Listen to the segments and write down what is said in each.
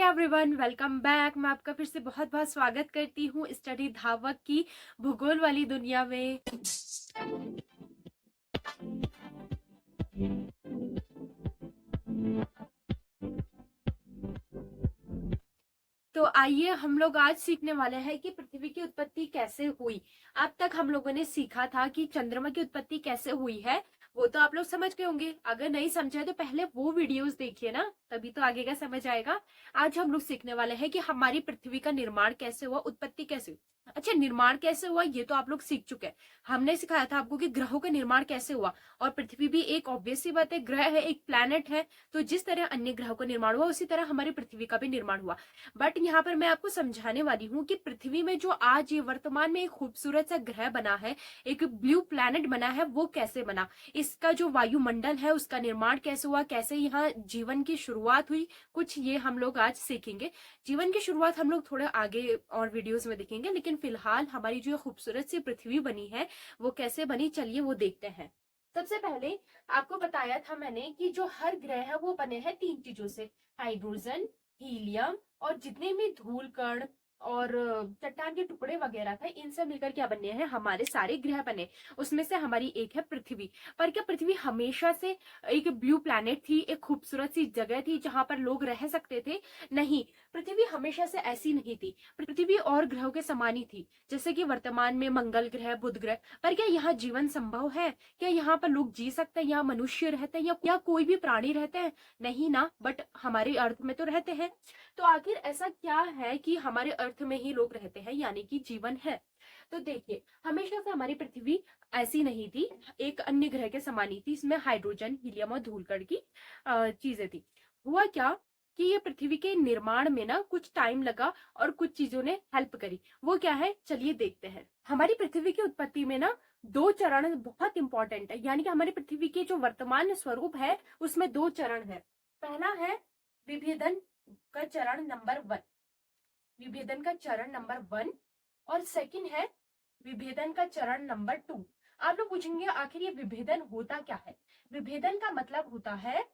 Everyone, welcome back. मैं आपका फिर से बहुत बहुत स्वागत करती हूँ स्टडी धावक की भूगोल वाली दुनिया में। तो आइए हम लोग आज सीखने वाले हैं कि पृथ्वी की उत्पत्ति कैसे हुई। अब तक हम लोगों ने सीखा था कि चंद्रमा की उत्पत्ति कैसे हुई है, वो तो आप लोग समझ गए होंगे। अगर नहीं समझे तो पहले वो वीडियोस देखिए ना, तभी तो आगे का समझ आएगा। आज हम लोग सीखने वाले हैं कि हमारी पृथ्वी का निर्माण कैसे हुआ, उत्पत्ति कैसे हुई। अच्छा, निर्माण कैसे हुआ ये तो आप लोग सीख चुके हैं। हमने सिखाया था आपको कि ग्रहों का निर्माण कैसे हुआ, और पृथ्वी भी एक ऑब्वियस सी बात है, ग्रह है, एक प्लैनेट है। तो जिस तरह अन्य ग्रहों का निर्माण हुआ उसी तरह हमारी पृथ्वी का भी निर्माण हुआ। बट यहाँ पर मैं आपको समझाने वाली हूँ कि पृथ्वी में जो आज ये वर्तमान में एक खूबसूरत सा ग्रह बना है, एक ब्लू प्लैनेट बना है, वो कैसे बना, इसका जो वायुमंडल है उसका निर्माण कैसे हुआ, कैसे यहाँ जीवन की शुरुआत हुई, कुछ ये हम लोग आज सीखेंगे। जीवन की शुरुआत हम लोग थोड़ा आगे और वीडियोस में देखेंगे, लेकिन फिलहाल हमारी जो खूबसूरत सी पृथ्वी बनी है वो कैसे बनी, चलिए वो देखते हैं। सबसे पहले आपको बताया था मैंने कि जो हर ग्रह है वो बने हैं तीन चीजों से, हाइड्रोजन, हीलियम और जितने भी धूल कण और चट्टान के टुकड़े वगैरह थे, इनसे मिलकर क्या बने हैं, हमारे सारे ग्रह बने। उसमें से हमारी एक है पृथ्वी। पर क्या पृथ्वी हमेशा से एक ब्लू प्लैनेट थी, एक खूबसूरत सी जगह थी जहां पर लोग रह सकते थे? नहीं, पृथ्वी हमेशा से ऐसी नहीं थी। पृथ्वी और ग्रहों के समान ही थी, जैसे कि वर्तमान में मंगल ग्रह, बुध ग्रह। पर क्या यहाँ जीवन संभव है? क्या यहाँ पर लोग जी सकते हैं, यहाँ मनुष्य रहते हैं या कोई भी प्राणी रहते हैं? नहीं ना, बट हमारे अर्थ में तो रहते हैं। तो आखिर ऐसा क्या है कि हमारे अर्थ में ही लोग रहते हैं, यानी कि जीवन है? तो देखिए, हमेशा से हमारी पृथ्वी ऐसी नहीं थी, एक अन्य ग्रह के समान ही थी। इसमें हाइड्रोजन, हीलियम और धूलकण की चीजें थी। हुआ क्या कि ये पृथ्वी के निर्माण में ना कुछ टाइम लगा और कुछ चीजों ने हेल्प करी। वो क्या है, चलिए देखते हैं। हमारी पृथ्वी की उत्पत्ति में ना दो चरण बहुत इंपॉर्टेंट है, यानी कि हमारी पृथ्वी के जो वर्तमान स्वरूप है उसमें दो चरण है। पहला है विभेदन का चरण नंबर 1, विभेदन का चरण नंबर 1, और सेकंड है विभेदन का चरण नंबर 2। आप लोग पूछेंगे आखिर ये विभेदन होता क्या है? विभेदन का मतलब होता है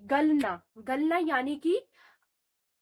गलना। गलना यानी कि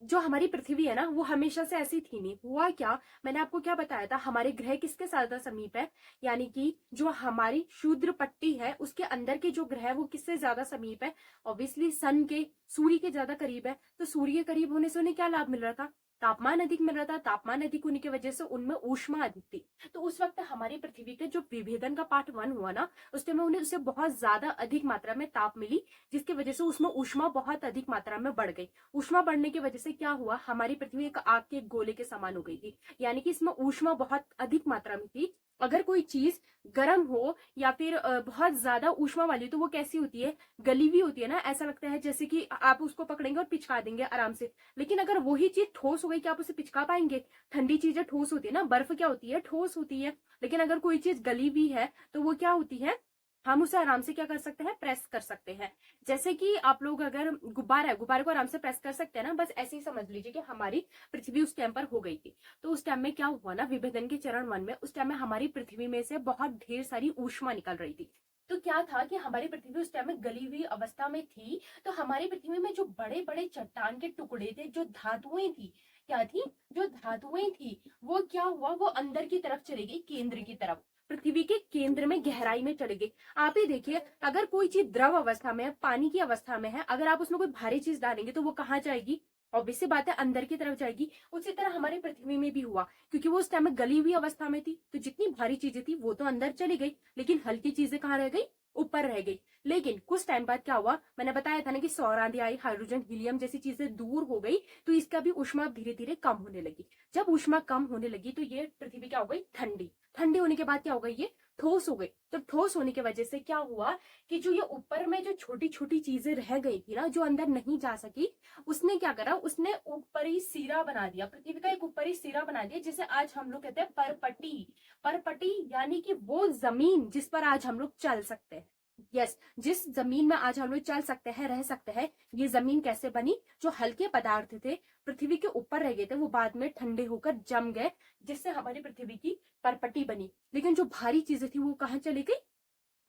जो हमारी पृथ्वी है ना वो हमेशा से ऐसी थी नहीं। हुआ क्या, मैंने आपको क्या बताया था, हमारे ग्रह किसके ज्यादा समीप है, यानी कि जो हमारी शूद्र पट्टी है उसके अंदर के जो ग्रह है वो किससे ज्यादा समीप है? ऑब्वियसली सन के, सूर्य के ज्यादा करीब है। तो सूर्य के करीब होने से उन्हें क्या लाभ मिल रहा था? तापमान अधिक मिल रहा था। तापमान अधिक होने की वजह से उनमें ऊष्मा अधिक थी। तो उस वक्त हमारी पृथ्वी के जो विभेदन का पार्ट 1 हुआ ना, उस टाइम उन्हें उससे बहुत ज्यादा अधिक मात्रा में ताप मिली, जिसकी वजह से उसमें ऊष्मा बहुत अधिक मात्रा में बढ़ गई। ऊष्मा बढ़ने की वजह से क्या हुआ, हमारी पृथ्वी एक आग के गोले के समान हो गई थी, यानी कि इसमें ऊष्मा बहुत अधिक मात्रा में थी। अगर कोई चीज गर्म हो या फिर बहुत ज्यादा ऊष्मा वाली, तो वो कैसी होती है, गली हुई होती है ना। ऐसा लगता है जैसे कि आप उसको पकड़ेंगे और पिचका देंगे आराम से। लेकिन अगर वही चीज ठोस हो गई, क्या आप उसे पिचका पाएंगे? ठंडी चीजें ठोस होती है ना, बर्फ क्या होती है, ठोस होती है। लेकिन अगर कोई चीज गली हुई है तो वो क्या होती है, हम उसे आराम से क्या कर सकते हैं, प्रेस कर सकते हैं। जैसे कि आप लोग अगर गुब्बारा है, गुब्बारे को आराम से प्रेस कर सकते हैं ना, बस ऐसे ही समझ लीजिए कि हमारी पृथ्वी उस टाइम पर हो गई थी। तो उस टाइम में क्या हुआ ना, विभेदन के चरण 1 में उस टाइम में हमारी पृथ्वी में से बहुत ढेर सारी ऊष्मा निकल रही थी। तो क्या था कि हमारी पृथ्वी उस टाइम में गली हुई अवस्था में थी। तो हमारी पृथ्वी में जो बड़े बड़े चट्टान के टुकड़े थे, जो धातुएं थी, क्या थी, जो धातुएं थी, वो क्या हुआ, वो अंदर की तरफ चली गई, केंद्र की तरफ। पृथ्वी के केंद्र में गहराई में चली गई। आप ही देखिए, अगर कोई चीज द्रव अवस्था में है, पानी की अवस्था में है, अगर आप उसमें कोई भारी चीज डालेंगे तो वो कहाँ जाएगी? ऑब्वियस सी बात है, अंदर की तरफ जाएगी। उसी तरह हमारी पृथ्वी में भी हुआ, क्योंकि वो उस टाइम में गली हुई अवस्था में थी, तो जितनी भारी चीजें थी वो तो अंदर चली गई, लेकिन हल्की चीजें कहाँ रह गई, ऊपर रह गई। लेकिन कुछ टाइम बाद क्या हुआ, मैंने बताया था ना कि सौर आंधी आई, हाइड्रोजन, हीलियम जैसी चीजें दूर हो गई, तो इसका भी ऊष्मा धीरे धीरे कम होने लगी। जब ऊष्मा कम होने लगी तो ये पृथ्वी क्या हो गई, ठंडी। ठंडी होने के बाद क्या हो गई, ये ठोस हो गई। तो ठोस होने की वजह से क्या हुआ कि जो ये ऊपर में जो छोटी छोटी चीजें रह गई थी ना, जो अंदर नहीं जा सकी, उसने क्या करा, उसने ऊपरी सिरा बना दिया, पृथ्वी का एक ऊपरी सिरा बना दिया, जिसे आज हम लोग कहते हैं परपटी। परपटी यानी कि वो जमीन जिस पर आज हम लोग चल सकते हैं। यस, जिस जमीन में आज हम लोग चल सकते हैं, रह सकते हैं। ये जमीन कैसे बनी, जो हल्के पदार्थ थे पृथ्वी के ऊपर रह गए थे, वो बाद में ठंडे होकर जम गए, जिससे हमारी पृथ्वी की परपटी बनी। लेकिन जो भारी चीजें थी वो कहाँ चली गई,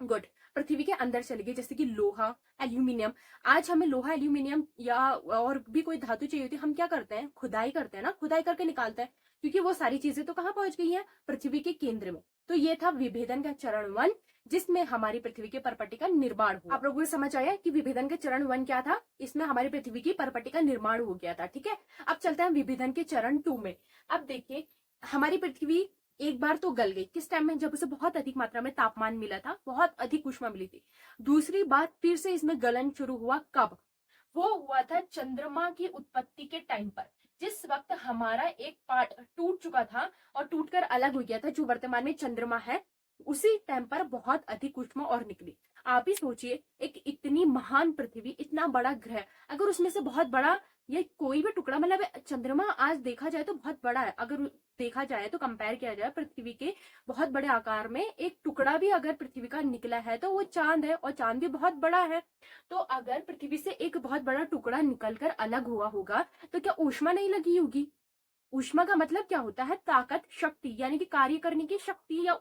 गुड। पृथ्वी के अंदर चली गई, जैसे कि लोहा, एल्यूमिनियम। आज हमें लोहा, एल्यूमिनियम या और भी कोई धातु चाहिए होती है, हम क्या करते हैं, खुदाई करते हैं ना, खुदाई करके निकालते हैं, क्योंकि वो सारी चीजें तो कहाँ पहुंच गई हैं, पृथ्वी के केंद्र में। तो ये था विभेदन का चरण 1, जिसमें हमारी पृथ्वी के परपटी का निर्माण हुआ। आप लोगों को समझ आया कि विभेदन के चरण 1 क्या था, इसमें हमारी पृथ्वी की परपटी का निर्माण हो गया था। ठीक है, अब चलते हैं विभेदन के चरण 2 में। अब देखिए, हमारी पृथ्वी एक बार तो गल गई, किस टाइम में, जब उसे बहुत अधिक मात्रा में तापमान मिला था, बहुत अधिक ऊष्मा मिली थी। दूसरी बार फिर से इसमें गलन शुरू हुआ, कब, वो हुआ था चंद्रमा की उत्पत्ति के टाइम पर, जिस वक्त हमारा एक पार्ट टूट चुका था और टूटकर अलग हो गया था, जो वर्तमान में चंद्रमा है, उसी टाइम पर बहुत अधिक ऊष्मा और निकली। आप ही सोचिए, एक इतनी महान पृथ्वी, इतना बड़ा ग्रह, अगर उसमें से बहुत बड़ा ये कोई भी टुकड़ा, मतलब चंद्रमा आज देखा जाए तो बहुत बड़ा है, अगर देखा जाए तो कंपेयर किया जाए पृथ्वी के बहुत बड़े आकार में, एक टुकड़ा भी अगर पृथ्वी का निकला है तो वो चांद है, और चांद भी बहुत बड़ा है। तो अगर पृथ्वी से एक बहुत बड़ा टुकड़ा निकलकर अलग हुआ होगा, तो क्या ऊष्मा नहीं लगी होगी? ऊष्मा का मतलब क्या होता है, ताकत, शक्ति, यानी कि कार्य करने की शक्ति। या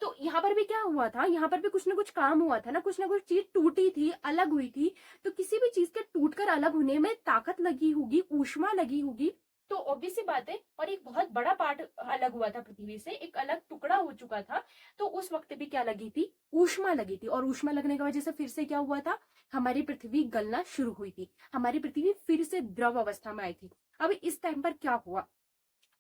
तो यहाँ पर भी क्या हुआ था, यहाँ पर भी कुछ ना कुछ काम हुआ था ना कुछ चीज टूटी थी, अलग हुई थी। तो किसी भी चीज के टूटकर अलग होने में ताकत लगी होगी, ऊष्मा लगी होगी, तो ऑब्वियस सी बात है। और एक बहुत बड़ा पार्ट अलग हुआ था पृथ्वी से, एक अलग टुकड़ा हो चुका था, तो उस वक्त भी क्या लगी थी, ऊष्मा लगी थी। और ऊष्मा लगने की वजह से फिर से क्या हुआ था, हमारी पृथ्वी गलना शुरू हुई थी, हमारी पृथ्वी फिर से द्रव अवस्था में आई थी। अब इस टाइम पर क्या हुआ,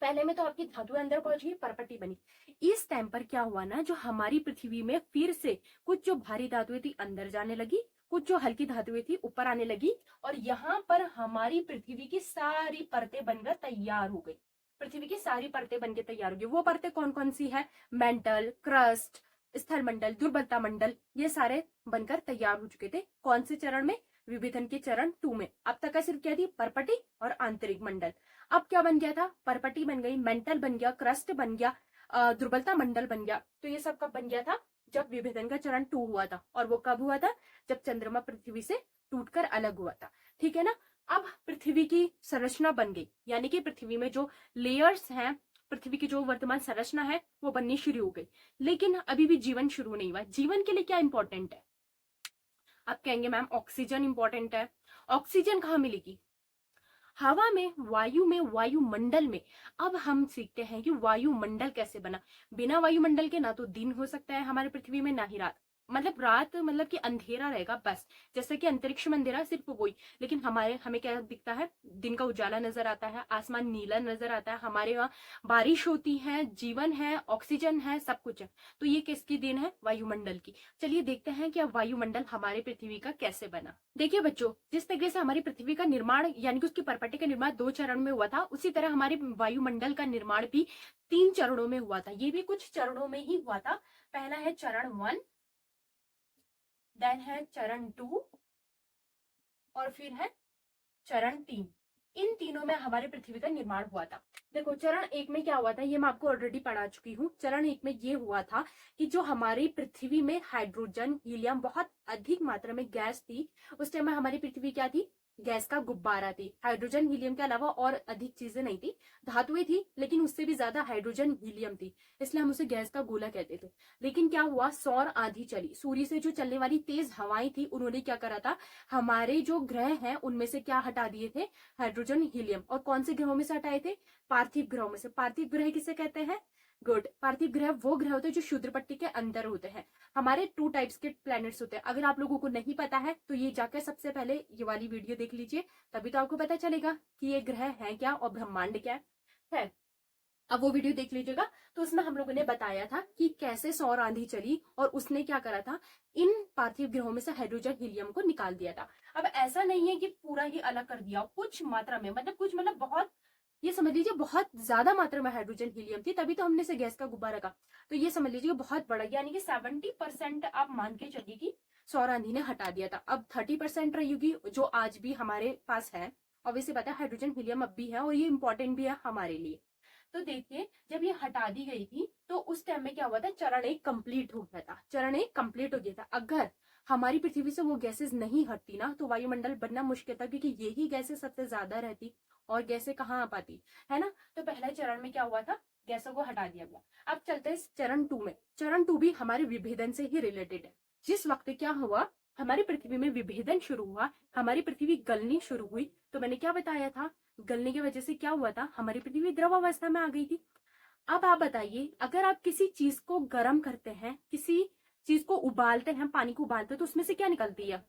पहले में तो आपकी धातु अंदर पहुंच गई, परपटी बनी। इस टाइम पर क्या हुआ ना, जो हमारी पृथ्वी में फिर से कुछ जो भारी धातुएं थी अंदर जाने लगी, कुछ जो हल्की धातुएं थी ऊपर आने लगी, और यहाँ पर हमारी पृथ्वी की सारी परतें बनकर तैयार हो गई। पृथ्वी की सारी परतें बनकर तैयार हो गई। वो परतें कौन कौन सी है, मेंटल, क्रस्ट, स्थल मंडल, दुर्बलता मंडल, ये सारे बनकर तैयार हो चुके थे। कौन से चरण में, विभेदन के चरण 2 में। अब तक का सिर्फ क्या थी, परपटी और आंतरिक मंडल। अब क्या बन गया था, परपटी बन गई, मेंटल बन गया, क्रस्ट बन गया, दुर्बलता मंडल बन गया। तो ये सब कब बन गया था, जब विभेदन का चरण 2 हुआ था। और वो कब हुआ था, जब चंद्रमा पृथ्वी से टूटकर अलग हुआ था। ठीक है ना। अब पृथ्वी की संरचना बन गई, यानी कि पृथ्वी में जो लेयर्स हैं, पृथ्वी की जो वर्तमान संरचना है वो बननी शुरू हो गई। लेकिन अभी भी जीवन शुरू नहीं हुआ। जीवन के लिए क्या इंपॉर्टेंट है, आप कहेंगे मैम ऑक्सीजन इंपॉर्टेंट है। ऑक्सीजन कहाँ मिलेगी, हवा में, वायु में, वायुमंडल में। अब हम सीखते हैं कि वायुमंडल कैसे बना। बिना वायुमंडल के ना तो दिन हो सकता है हमारी पृथ्वी में, ना ही रात। मतलब रात मतलब कि अंधेरा रहेगा बस, जैसे कि अंतरिक्ष में अंधेरा, सिर्फ वही। लेकिन हमें क्या दिखता है, दिन का उजाला नजर आता है, आसमान नीला नजर आता है, हमारे यहाँ बारिश होती है, जीवन है, ऑक्सीजन है, सब कुछ है। तो ये किसकी देन है, वायुमंडल की। चलिए देखते हैं कि अब वायुमंडल हमारे पृथ्वी का कैसे बना। देखिए बच्चों, जिस तरीके से हमारी पृथ्वी का निर्माण, यानी कि उसकी परपटी का निर्माण 2 चरण में हुआ था, उसी तरह हमारे वायुमंडल का निर्माण भी 3 चरणों में हुआ था। ये भी कुछ चरणों में ही हुआ था। पहला है चरण 1, देन है चरण 2, और फिर है चरण 3। इन तीनों में हमारे पृथ्वी का निर्माण हुआ था। देखो, चरण 1 में क्या हुआ था, ये मैं आपको ऑलरेडी पढ़ा चुकी हूँ। चरण 1 में ये हुआ था कि जो हमारी पृथ्वी में हाइड्रोजन, हीलियम, बहुत अधिक मात्रा में गैस थी। उस टाइम में हमारी पृथ्वी क्या थी, गैस का गुब्बारा थी। हाइड्रोजन, हीलियम के अलावा और अधिक चीजें नहीं थी, धातुएं थी, लेकिन उससे भी ज्यादा हाइड्रोजन, हीलियम थी, इसलिए हम उसे गैस का गोला कहते थे। लेकिन क्या हुआ, सौर आंधी चली, सूर्य से जो चलने वाली तेज हवाएं थी, उन्होंने क्या करा था, हमारे जो ग्रह हैं उनमें से क्या हटा दिए थे, हाइड्रोजन, हीलियम। और कौन से ग्रहों में से हटाए थे, पार्थिव ग्रहों में से। पार्थिव ग्रह किसे कहते हैं, गुड। पार्थिव ग्रह वो ग्रह होते हैं जो क्षुद्र पट्टी के अंदर होते हैं। हमारे 2 टाइप्स के प्लैनेट्स होते हैं। अगर आप लोगों को नहीं पता है तो ये जाकर सबसे पहले ये वाली वीडियो देख लीजिए, तभी तो आपको पता चलेगा कि ये ग्रह है क्या और ब्रह्मांड क्या है। अब वो वीडियो देख लीजिएगा, तो उसमें हम लोगों ने बताया था कि कैसे सौर आंधी चली और उसने क्या करा था, इन पार्थिव ग्रहों में से हाइड्रोजन, हीलियम को निकाल दिया था। अब ऐसा नहीं है कि पूरा ही अलग कर दिया, कुछ मात्रा में, मतलब कुछ मतलब बहुत, ये समझ लीजिए बहुत ज्यादा मात्रा में हाइड्रोजन, हीलियम थी, तभी तो हमने से गैस का गुब्बारा कहा। तो ये समझ लीजिए बहुत बड़ा, यानी कि 70% आप मान के चलिए कि सौर आंधी ने हटा दिया था। अब 30% रहेगी जो आज भी हमारे पास है। ऑब्वियसली पता है हाइड्रोजन, हीलियम अब भी है और ये इंपॉर्टेंट भी है हमारे लिए। तो देखिए, जब ये हटा दी गई थी तो उस टाइम में क्या हुआ था, चरण 1 कंप्लीट हो गया था। चरण 1 कंप्लीट हो गया था। अगर हमारी पृथ्वी से वो गैसेस नहीं हटती ना, तो वायुमंडल बनना मुश्किल था, क्योंकि यही गैसेस सबसे ज्यादा रहती और गैसें कहाँ आ पाती, है ना। तो पहले चरण में क्या हुआ था, गैसों को हटा दिया गया। अब चलते हैं चरण 2 में। चरण 2 भी हमारे विभेदन से ही रिलेटेड है। जिस वक्त क्या हुआ, हमारी पृथ्वी में विभेदन शुरू हुआ, हमारी पृथ्वी गलनी शुरू हुई, तो मैंने क्या बताया था, गलने की वजह से क्या हुआ था, हमारी पृथ्वी द्रव अवस्था में आ गई थी। अब आप बताइए, अगर आप किसी चीज को गर्म करते हैं, किसी चीज को उबालते हैं, पानी को उबालते हैं, तो उसमें से क्या निकलती है,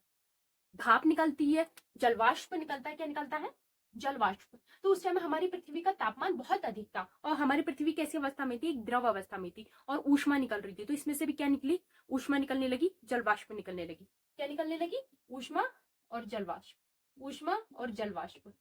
भाप निकलती है, जलवाष्प निकलता है। क्या निकलता है, जलवाष्प। तो उस टाइम हमारी पृथ्वी का तापमान बहुत अधिक था और हमारी पृथ्वी कैसी अवस्था में थी, एक द्रव अवस्था में थी और ऊष्मा निकल रही थी। तो इसमें से भी क्या निकली, ऊष्मा निकलने लगी, जलवाष्प निकलने लगी। क्या निकलने लगी, ऊष्मा और जलवाष्प, ऊष्मा और जलवाष्प,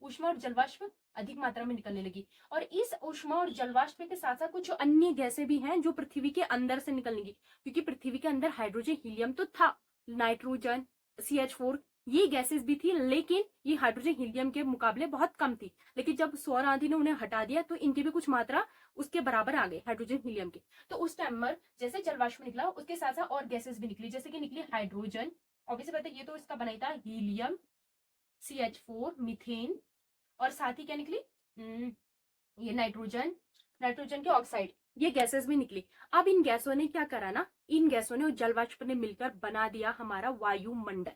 ऊष्मा और जलवाष्प अधिक मात्रा में निकलने लगी। और इस ऊष्मा और जलवाष्प के साथ साथ कुछ अन्य गैसें भी हैं जो पृथ्वी के अंदर से निकलने लगी, क्योंकि पृथ्वी के अंदर हाइड्रोजन, हीलियम तो था, नाइट्रोजन, CH4, ये गैसेस भी थी, लेकिन ये हाइड्रोजन हीलियम के मुकाबले बहुत कम थी। लेकिन जब सौर आंधी ने उन्हें हटा दिया तो इनकी भी कुछ मात्रा उसके बराबर आ गई, हाइड्रोजन हीलियम की। तो उस टाइम पर जैसे जलवाष्प निकला, उसके साथ साथ और गैसेस भी निकली, जैसे कि निकली हाइड्रोजन, ऑब्वियसली बात है ये तो इसका बना ही था, हीलियम, CH4, मीथेन, और साथ ही क्या निकली, ये नाइट्रोजन, नाइट्रोजन के ऑक्साइड, ये गैसेस भी निकली। अब इन गैसों ने क्या करा ना, इन गैसों ने और जलवाष्प ने मिलकर बना दिया हमारा वायुमंडल।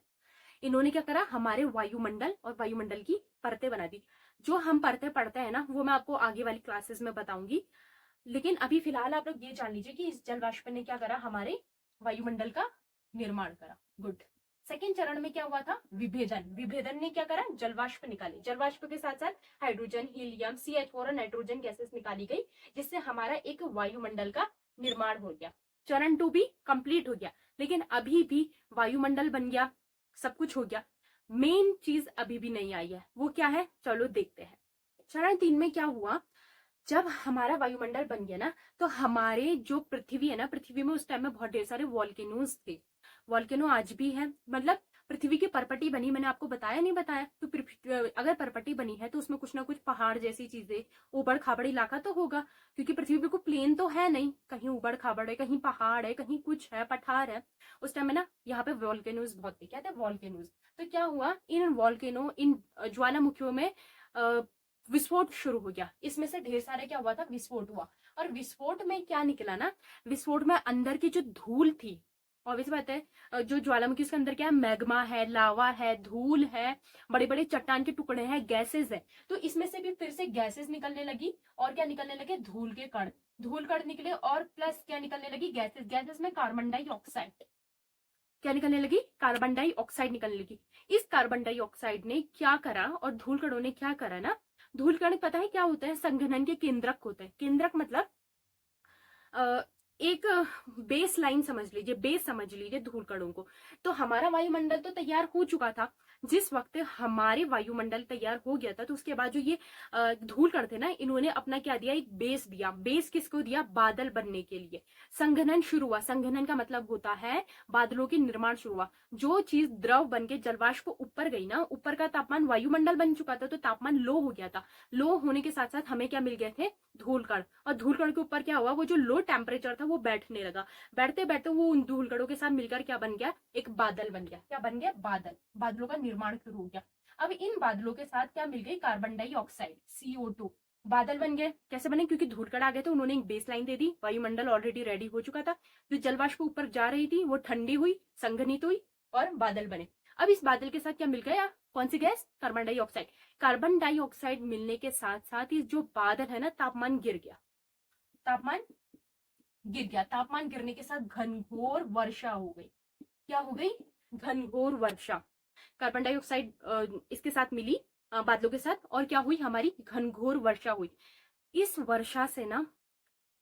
इन्होंने क्या करा, हमारे वायुमंडल और वायुमंडल की परतें बना दी। जो हम परतें पढ़ते हैं ना, वो मैं आपको आगे वाली क्लासेस में बताऊंगी। लेकिन अभी फिलहाल आप लोग ये जान लीजिए कि इस जलवाष्प ने क्या करा, हमारे वायुमंडल का निर्माण करा। गुड। सेकेंड चरण में क्या हुआ था, विभेदन। विभेदन ने क्या करा, जलवाष्प निकाले, जलवाष्प के साथ साथ हाइड्रोजन, हीलियम, CH4 और नाइट्रोजन गैसेस निकाली गई, जिससे हमारा एक वायुमंडल का निर्माण हो गया। चरण 2 भी कंप्लीट हो गया, लेकिन अभी भी वायुमंडल बन गया, सब कुछ हो गया, मेन चीज अभी भी नहीं आई है। वो क्या है, चलो देखते हैं। चरण 3 में क्या हुआ, जब हमारा वायुमंडल बन गया ना, तो हमारे जो पृथ्वी है ना, पृथ्वी में उस टाइम में बहुत ढेर सारे वॉल्केनोज थे। वॉल्केनो आज भी है, मतलब पृथ्वी की परपटी बनी, मैंने आपको बताया नहीं बताया, तो अगर परपटी बनी है तो उसमें कुछ ना कुछ पहाड़ जैसी चीजें, उबड़ खाबड़ इलाका तो होगा, क्योंकि पृथ्वी बिल्कुल प्लेन तो है नहीं, कहीं उबड़ खाबड़ है, कहीं पहाड़ है, कहीं कुछ है, पठार है। उस टाइम में ना यहाँ पे वॉल्केनोज बहुत थे। क्या थे, वॉल्केनोज। तो क्या हुआ, इन वॉल्केनो, इन ज्वालामुखियों में विस्फोट शुरू हो गया। इसमें से ढेर सारे क्या हुआ था, विस्फोट हुआ। और विस्फोट में क्या निकला ना, विस्फोट में अंदर की जो धूल थी, ऑब्वियस बात है, जो ज्वालामुखी उसके अंदर क्या है, मैग्मा है, लावा है, धूल है, बड़े बड़े चट्टान के टुकड़े हैं, गैसेस है। तो इसमें से भी फिर से गैसेस निकलने लगी, और क्या निकलने लगे, धूल के कण, धूल कण निकले, और प्लस क्या निकलने लगी, गैसेस, गैसेस में कार्बन डाइऑक्साइड, क्या निकलने लगी, कार्बन डाइऑक्साइड निकलने लगी। इस कार्बन डाइऑक्साइड ने क्या करा, और धूल कणों ने क्या करा ना, धूल कण पता है क्या होता है, संघनन के केंद्रक होते हैं। केंद्रक मतलब एक बेस लाइन समझ लीजिए, बेस समझ लीजिए धूल कणों को। तो हमारा वायुमंडल तो तैयार हो चुका था। जिस वक्त हमारे वायुमंडल तैयार हो गया था, तो उसके बाद जो ये धूल कण थे ना, इन्होंने अपना क्या दिया, एक बेस दिया। बेस किसको दिया, बादल बनने के लिए। संघनन शुरू हुआ, संघनन का मतलब होता है बादलों के निर्माण शुरू हुआ। जो चीज द्रव बन के जलवाष्प ऊपर गई ना, ऊपर का तापमान वायुमंडल बन चुका था, तो तापमान लो हो गया था। लो होने के साथ साथ हमें क्या मिल गए थे, धूल कण। और धूल कण के ऊपर क्या हुआ, वो जो लो टेम्परेचर था वो बैठने लगा। बैठते बैठते वो उन धूल कणों के साथ मिलकर क्या बन गया, एक बादल बन गया। क्या बन गया, बादल। बादलों का निर्माण शुरू हो गया। अब इन बादलों के साथ क्या मिल गई, कार्बन डाइऑक्साइड, CO2। बादल बन गए, कैसे बने, क्योंकि धूल कण आ गए थे, उन्होंने एक बेस लाइन दे दी, वायुमंडल ऑलरेडी रेडी हो चुका था। जो जलवाष्प ऊपर जा रही थी वो ठंडी हुई, संघनित हुई, और बादल बने। अब इस बादल के साथ क्या मिल गया, कौन सी gas, carbon dioxide. Carbon dioxide मिलने के साथ साथ ही जो बादल है ना, तापमान गिर गया, तापमान गिर गया। तापमान गिरने के साथ घनघोर वर्षा हो गई। क्या हो गई, घनघोर वर्षा। कार्बन डाइऑक्साइड इसके साथ मिली, बादलों के साथ, और क्या हुई, हमारी घनघोर वर्षा हुई। इस वर्षा से ना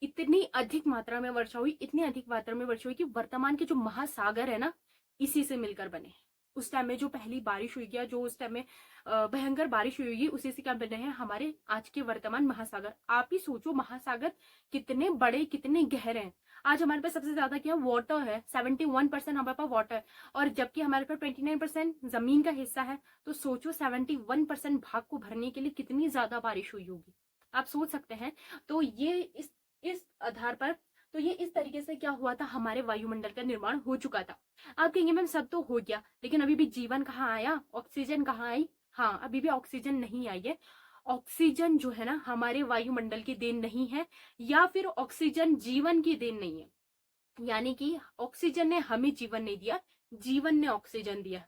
इतनी अधिक मात्रा में वर्षा हुई, इतनी अधिक मात्रा में वर्षा हुई कि वर्तमान के जो महासागर है ना, इसी से मिलकर बने। उस टाइम में जो पहली बारिश हुई, या जो उस टाइम में भयंकर बारिश हुई होगी, उसी से क्या बने हैं हमारे आज के वर्तमान महासागर। आप ही सोचो, महासागर कितने बड़े, कितने गहरे हैं। आज हमारे पास सबसे ज्यादा क्या, वाटर है, 71% हमारे पास वाटर है, और जबकि हमारे पास 29% जमीन का हिस्सा है। तो सोचो 71% भाग को भरने के लिए कितनी ज्यादा बारिश हुई होगी, आप सोच सकते हैं। तो ये इस आधार पर, तो ये इस तरीके से क्या हुआ था, हमारे वायुमंडल का निर्माण हो चुका था। आप कहेंगे मैम सब तो हो गया, लेकिन अभी भी जीवन कहाँ आया, ऑक्सीजन कहाँ आई। हाँ, अभी भी ऑक्सीजन नहीं आई है। ऑक्सीजन जो है ना, हमारे वायुमंडल की देन नहीं है, या फिर ऑक्सीजन जीवन की देन नहीं है। यानी कि ऑक्सीजन ने हमें जीवन नहीं दिया, जीवन ने ऑक्सीजन दिया।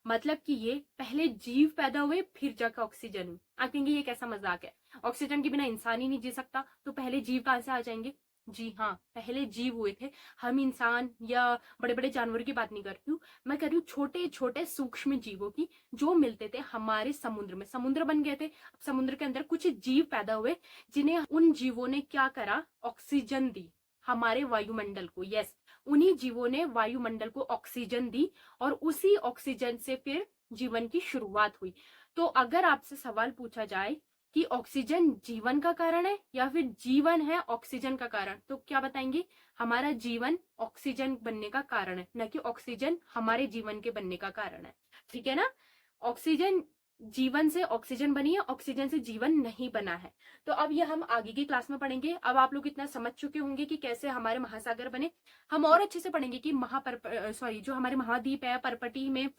मतलब कि ये पहले जीव पैदा हुए फिर जाकर ऑक्सीजन हुई। आप कहेंगे ये कैसा मजाक है, ऑक्सीजन के बिना इंसान ही नहीं जी सकता, तो पहले जीव कहां से आ जाएंगे? जी हाँ, पहले जीव हुए थे। हम इंसान या बड़े बड़े जानवरों की बात नहीं कर रही हूँ, मैं कर रही हूँ छोटे छोटे सूक्ष्म जीवों की, जो मिलते थे हमारे समुद्र में। समुद्र बन गए थे, समुद्र के अंदर कुछ जीव पैदा हुए, जिन्हें उन जीवों ने क्या करा, ऑक्सीजन दी हमारे वायुमंडल को। यस, उन्हीं जीवों ने वायुमंडल को ऑक्सीजन दी, और उसी ऑक्सीजन से फिर जीवन की शुरुआत हुई। तो अगर आपसे सवाल पूछा जाए कि ऑक्सीजन जीवन का कारण है या फिर जीवन है ऑक्सीजन का कारण, तो क्या बताएंगे? हमारा जीवन ऑक्सीजन बनने का कारण है, न कि ऑक्सीजन हमारे जीवन के बनने का कारण है। ठीक है ना? ऑक्सीजन जीवन से ऑक्सीजन बनी है, ऑक्सीजन से जीवन नहीं बना है। तो अब ये हम आगे की क्लास में पढ़ेंगे। अब आप लोग इतना समझ चुके होंगे कि कैसे हमारे महासागर बने। हम और अच्छे से पढ़ेंगे कि जो हमारे महाद्वीप है, पर्पटी में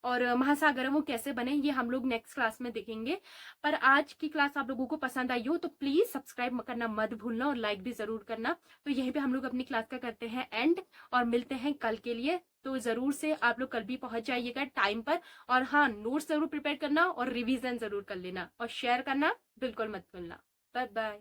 और महासागर है, वो कैसे बने, ये हम लोग नेक्स्ट क्लास में देखेंगे। पर आज की क्लास आप लोगों को पसंद आई हो तो प्लीज सब्सक्राइब करना मत भूलना, और लाइक भी जरूर करना। तो यहीं पे हम लोग अपनी क्लास का करते हैं एंड, और मिलते हैं कल के लिए। तो जरूर से आप लोग कल भी पहुंच जाइएगा टाइम पर, और हाँ, नोट्स जरूर प्रिपेयर करना और रिवीजन जरूर कर लेना, और शेयर करना बिल्कुल मत भूलना। Bye bye.